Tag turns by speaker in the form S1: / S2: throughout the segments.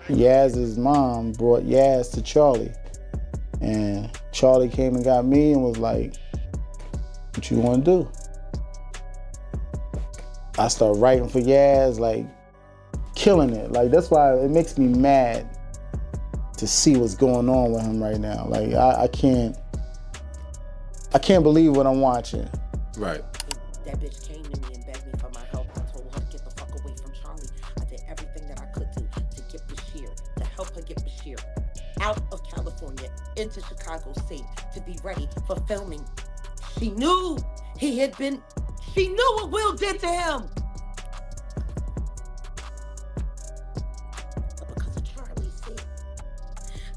S1: Yaz's mom brought Yaz to Charlie. And Charlie came and got me and was like, what you want to do? I started writing for Yaz, like, killing it. Like, that's why it makes me mad to see what's going on with him right now. Like, I can't believe what I'm watching.
S2: Right.
S3: That bitch came to me and begged me for my help. I told her to get the fuck away from Charlie. I did everything that I could do to get Bryshere, to help her get Bryshere out of California into Chicago State to be ready for filming. She knew what Will did to him. But because of Charlie, see?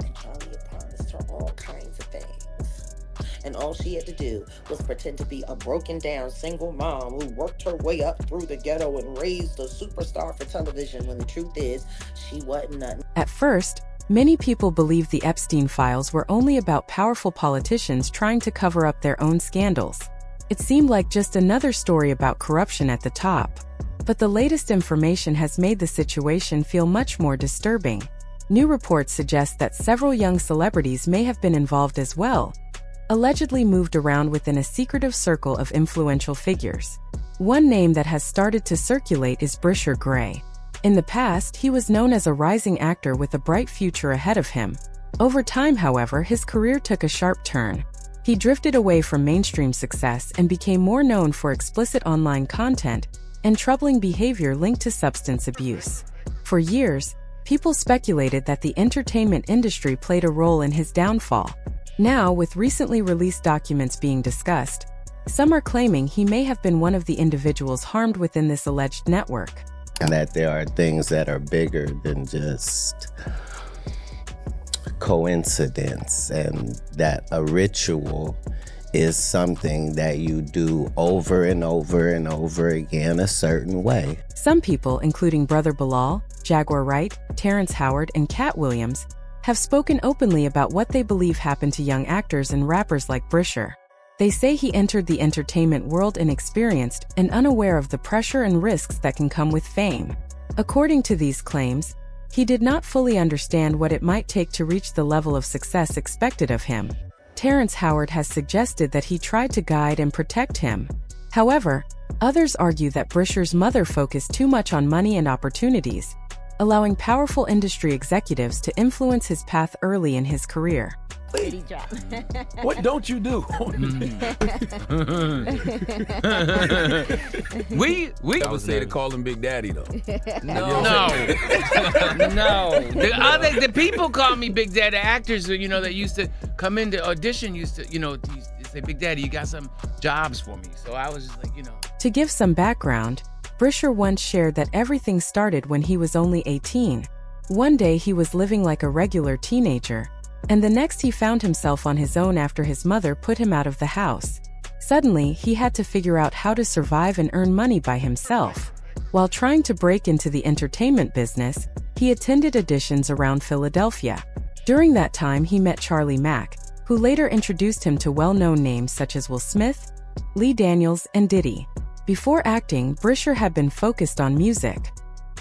S3: And Charlie had promised her all kinds of things. And all she had to do was pretend to be a broken down single mom who worked her way up through the ghetto and raised a superstar for television, when the truth is, she wasn't nothing.
S4: At first, many people believed the Epstein files were only about powerful politicians trying to cover up their own scandals. It seemed like just another story about corruption at the top. But the latest information has made the situation feel much more disturbing. New reports suggest that several young celebrities may have been involved as well, allegedly moved around within a secretive circle of influential figures. One name that has started to circulate is Bryshere Gray. In the past, he was known as a rising actor with a bright future ahead of him. Over time, however, his career took a sharp turn. He drifted away from mainstream success and became more known for explicit online content and troubling behavior linked to substance abuse. For years, people speculated that the entertainment industry played a role in his downfall. Now, with recently released documents being discussed, some are claiming he may have been one of the individuals harmed within this alleged network.
S5: And that there are things that are bigger than just coincidence, and that a ritual is something that you do over and over and over again a certain way.
S4: Some people, including Brother Bilal, Jaguar Wright, Terrence Howard, and Cat Williams, have spoken openly about what they believe happened to young actors and rappers like Bryshere. They say he entered the entertainment world inexperienced and unaware of the pressure and risks that can come with fame. According to these claims, he did not fully understand what it might take to reach the level of success expected of him. Terrence Howard has suggested that he tried to guide and protect him. However, others argue that Bryshere's mother focused too much on money and opportunities, allowing powerful industry executives to influence his path early in his career.
S2: What don't you do?
S6: we
S2: I would say to call him Big Daddy though.
S6: No. The people call me Big Daddy. Actors, that used to come into audition used to say, Big Daddy, you got some jobs for me. So I was just like,
S4: To give some background, Bryshere once shared that everything started when he was only 18. One day he was living like a regular teenager, and the next he found himself on his own after his mother put him out of the house. Suddenly, he had to figure out how to survive and earn money by himself. While trying to break into the entertainment business, he attended auditions around Philadelphia. During that time, he met Charlie Mack, who later introduced him to well-known names such as Will Smith, Lee Daniels, and Diddy. Before acting, Bryshere had been focused on music.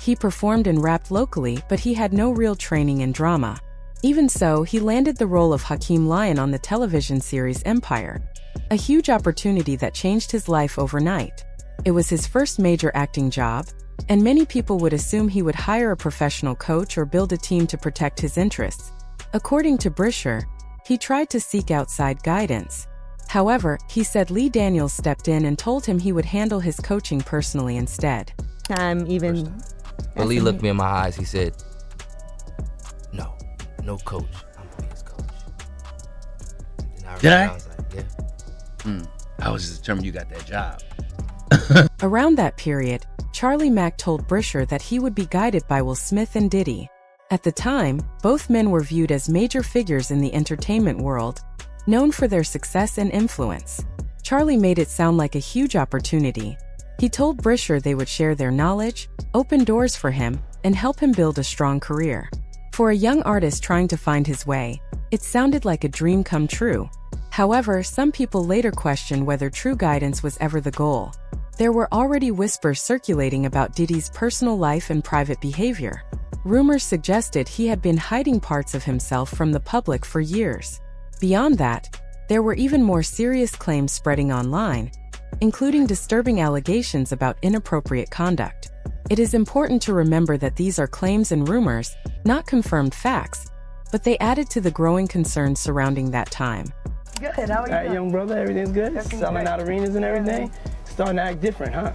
S4: He performed and rapped locally, but he had no real training in drama. Even so, he landed the role of Hakeem Lyon on the television series Empire, a huge opportunity that changed his life overnight. It was his first major acting job, and many people would assume he would hire a professional coach or build a team to protect his interests. According to Bryshere, he tried to seek outside guidance. However, he said Lee Daniels stepped in and told him he would handle his coaching personally instead.
S7: When Lee looked me in my eyes, he said, no coach. I'm gonna be his coach.
S6: Did I?
S7: I was like, yeah.
S6: I was just determined you got that job.
S4: Around that period, Charlie Mack told Bryshere that he would be guided by Will Smith and Diddy. At the time, both men were viewed as major figures in the entertainment world, known for their success and influence. Charlie made it sound like a huge opportunity. He told Bryshere they would share their knowledge, open doors for him, and help him build a strong career. For a young artist trying to find his way, it sounded like a dream come true. However, some people later questioned whether true guidance was ever the goal. There were already whispers circulating about Diddy's personal life and private behavior. Rumors suggested he had been hiding parts of himself from the public for years. Beyond that, there were even more serious claims spreading online, including disturbing allegations about inappropriate conduct. It is important to remember that these are claims and rumors, not confirmed facts, but they added to the growing concerns surrounding that time.
S8: Good, how are you?
S9: All right, young brother, everything's good?
S8: Everything's
S9: Selling
S8: great.
S9: out arenas and everything? Starting to act different, huh?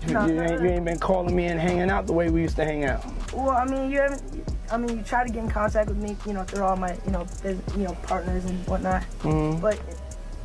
S9: You ain't been calling me and hanging out the way we used to hang out.
S8: Well, I mean, you try to get in contact with me, through all my, partners and whatnot.
S9: Mm-hmm.
S8: But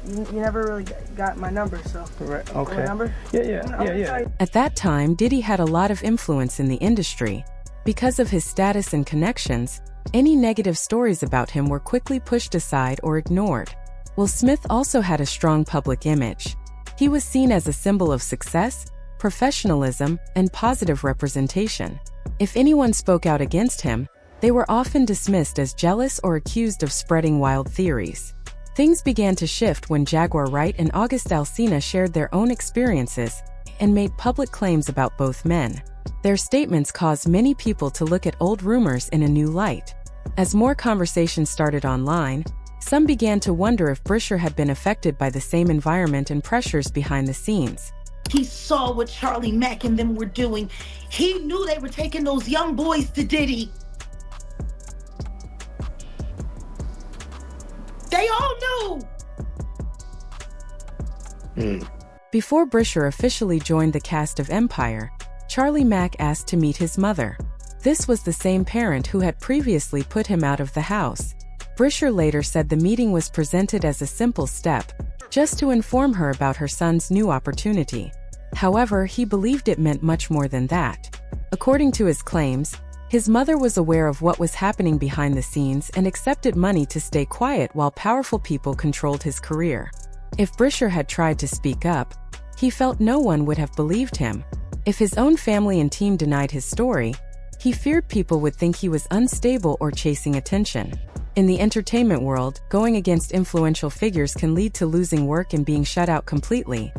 S8: you never really got my number, so.
S9: Right, okay.
S8: My number?
S9: Yeah.
S4: At that time, Diddy had a lot of influence in the industry. Because of his status and connections, any negative stories about him were quickly pushed aside or ignored. Will Smith also had a strong public image. He was seen as a symbol of success, professionalism, and positive representation. If anyone spoke out against him, they were often dismissed as jealous or accused of spreading wild theories. Things began to shift when Jaguar Wright and August Alsina shared their own experiences and made public claims about both men. Their statements caused many people to look at old rumors in a new light. As more conversations started online, some began to wonder if Bryshere had been affected by the same environment and pressures behind the scenes.
S3: He saw what Charlie Mack and them were doing. He knew they were taking those young boys to Diddy. They all knew.
S4: Before Bryshere officially joined the cast of Empire, Charlie Mack asked to meet his mother. This was the same parent who had previously put him out of the house. Bryshere later said the meeting was presented as a simple step, just to inform her about her son's new opportunity. However, he believed it meant much more than that. According to his claims, his mother was aware of what was happening behind the scenes and accepted money to stay quiet while powerful people controlled his career. If Bryshere had tried to speak up, he felt no one would have believed him. If his own family and team denied his story, he feared people would think he was unstable or chasing attention. In the entertainment world, going against influential figures can lead to losing work and being shut out completely.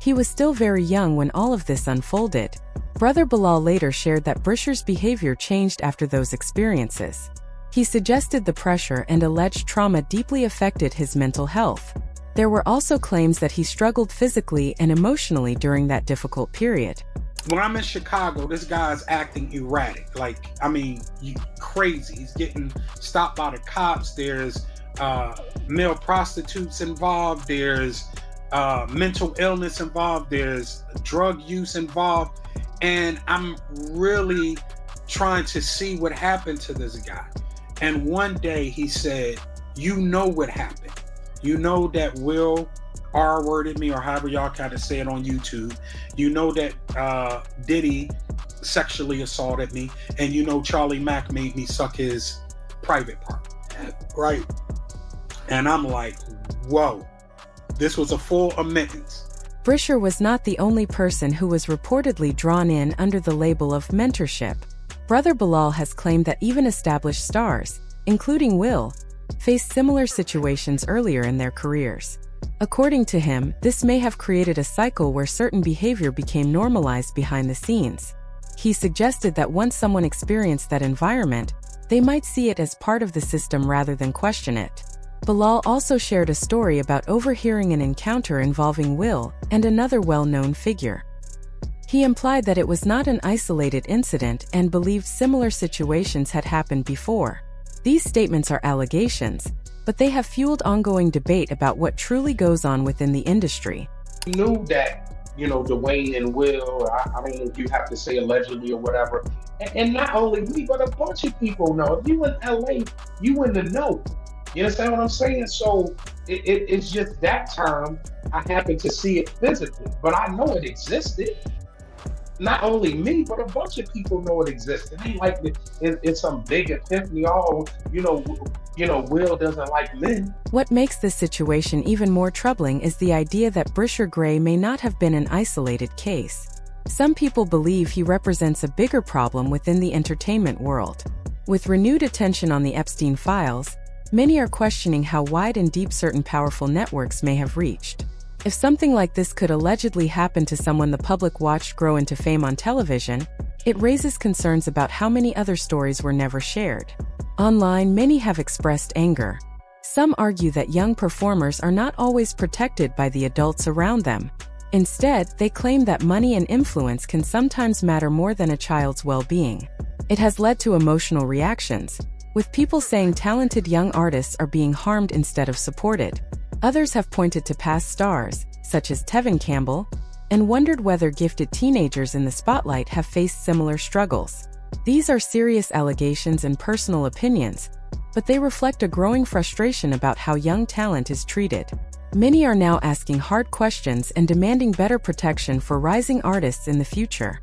S4: He was still very young when all of this unfolded. Brother Bilal later shared that Bryshere's behavior changed after those experiences. He suggested the pressure and alleged trauma deeply affected his mental health. There were also claims that he struggled physically and emotionally during that difficult period.
S10: When I'm in Chicago, this guy's acting erratic. Crazy. He's getting stopped by the cops. There's male prostitutes involved. There's mental illness involved. There's drug use involved. And I'm really trying to see what happened to this guy. And one day he said, "You know what happened. You know that Will R-worded me," or however y'all kind of say it on YouTube. "You know that Diddy sexually assaulted me, and you know Charlie Mack made me suck his private part." Right? And I'm like, whoa, this was a full admittance.
S4: Bryshere was not the only person who was reportedly drawn in under the label of mentorship. Brother Bilal has claimed that even established stars, including Will, faced similar situations earlier in their careers. According to him, this may have created a cycle where certain behavior became normalized behind the scenes. He suggested that once someone experienced that environment, they might see it as part of the system rather than question it. Bilal also shared a story about overhearing an encounter involving Will and another well-known figure. He implied that it was not an isolated incident and believed similar situations had happened before. These statements are allegations, but they have fueled ongoing debate about what truly goes on within the industry.
S11: You knew that, Dwayne and Will, I don't know if you have to say allegedly or whatever, and not only me, but a bunch of people know. If you in LA, you in the know. You understand what I'm saying? So it's just that time I happened to see it physically, but I know it existed. Not only me, but a bunch of people know it existed. It ain't like it's some big epiphany. Will doesn't like men.
S4: What makes this situation even more troubling is the idea that Bryshere Gray may not have been an isolated case. Some people believe he represents a bigger problem within the entertainment world. With renewed attention on the Epstein files, many are questioning how wide and deep certain powerful networks may have reached. If something like this could allegedly happen to someone the public watched grow into fame on television, It raises concerns about how many other stories were never shared. Online, many have expressed anger. Some argue that young performers are not always protected by the adults around them. Instead, they claim that money and influence can sometimes matter more than a child's well-being. It has led to emotional reactions, with people saying talented young artists are being harmed instead of supported. Others have pointed to past stars, such as Tevin Campbell, and wondered whether gifted teenagers in the spotlight have faced similar struggles. These are serious allegations and personal opinions, but they reflect a growing frustration about how young talent is treated. Many are now asking hard questions and demanding better protection for rising artists in the future.